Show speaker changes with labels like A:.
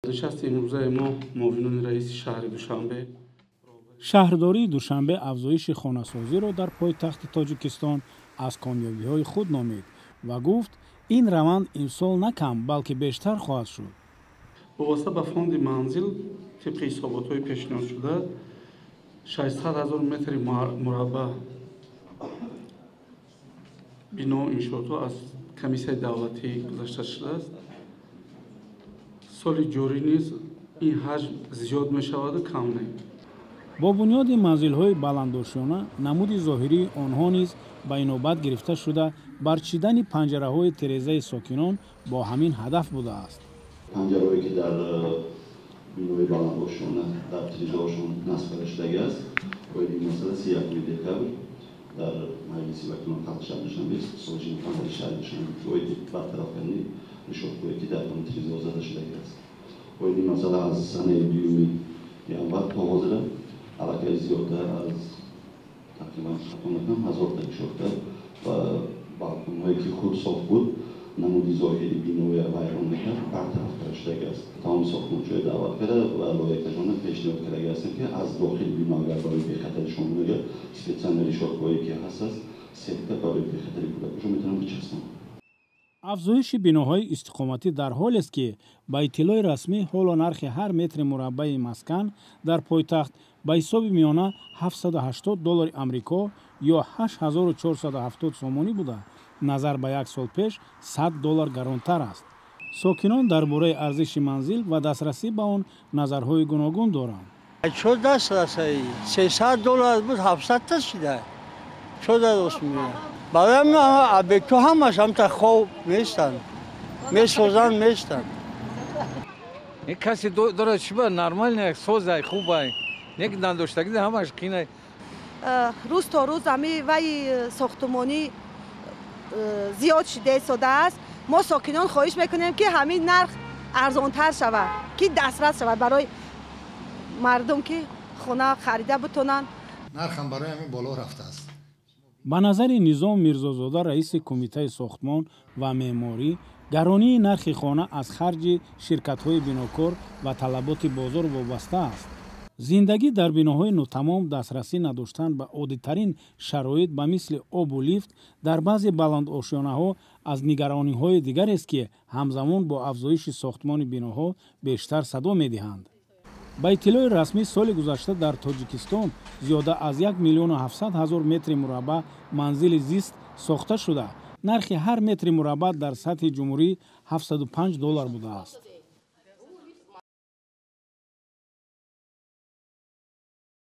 A: نشست امروزه ما معاونان رئیس شهر دوشنبه
B: شهرداری دوشنبه افزایش خانه‌سازی را در پایتخت تاجیکستان از کامیابی‌های خود نامید و گفت این روند امسال نه کم بلکه بیشتر خواهد شد.
A: وابسته به فوند منزل طبق حسابات‌های پیشنهاد شده 600,000 متر مربع بنا انشاءات از کمیسیون دولتی گذاشته شده است. سال جاری نیز این حجم زیاد می‌شود و کم نه.
B: با بنیاد منزل‌های بلندآشیانه نمود ظاهری آنها نیز به اینوبت گرفته شده برچیدن پنجره‌های تیره‌زای ساکنان با همین هدف بوده است.
C: پنجره‌ای که در بنای بلندآشیانه در تیره‌هاشون نصب شده است و این مسئله 31 دکتر در مجلس وکیلان خلق شهر دوشنبه سازمان قانون شهر دوشنبه باید برطرف کنی نشان‌هایی که در اون تیره‌ها زده شده است. و این مسئله از سنه بیومی اول تا حاضر علاقه زیادتر از تقریبا 1000 تا شده و بالکن‌هایی که خود صاف بود نمودی ظاهری بینای ویران میکرد برطرف شده است. تمام ساختمان‌های دعوت کرده و لایحه‌شان پیشنهاد کرده است که از داخل بنا اگر برای بخطرشون میگه اسپیڅیال شاخه‌ای که هست سکته برای بخطری کودکشون میتونن بچسبن.
B: افزایش بناهای استقامتی در حالی است که با اطلاع رسمی حالا نرخ هر متر مربع مسکن در پایتخت به حساب میانه $780 آمریکا یا 8470 سومانی بوده، نظر به یک سال پیش $100 گرانتر است. ساکنان درباره ارزش منزل و دسترسی به آن نظرهای گوناگون دارند.
D: چه دسترسی؟ $300 بود 700 تا شده. چه درست میگه؟ برای ابیکتو همش هم تا خوب میستن. میسوزن میستن.
E: یک کسی داره چی با نرمال نه سوزه خوبه. یک نداشتگی همش کینه.
F: روز تا روز همی وی ساختمانی زیاد شده است. ما ساکنان خواهش میکنیم که همین نرخ ارزانتر شود که دسترس شود برای مردم که خونه خریده بتونن.
G: نرخ هم برای همین بالا رفته است.
B: به نظر نظام میرزازاده رئیس کمیته ساختمان و معماری گرانی نرخ خانه از خرج شرکت‌های بناکار و طلبات بازار وابسته است. زندگی در بناهای ناتمام دسترسی نداشتن به عادی‌ترین شرایط به مثل آب و لیفت در بعضی بلندآشیانه‌ها از نگرانی‌های دیگر است که همزمان با افزایش ساختمان بناها بیشتر صدا می‌دهند. با اطلاع رسمی سال گذشته در تاجیکستان زیاده از 1,700,000 متر مربع منزل زیست ساخته شده. نرخ هر متر مربع در سطح جمهوری $705 بوده است.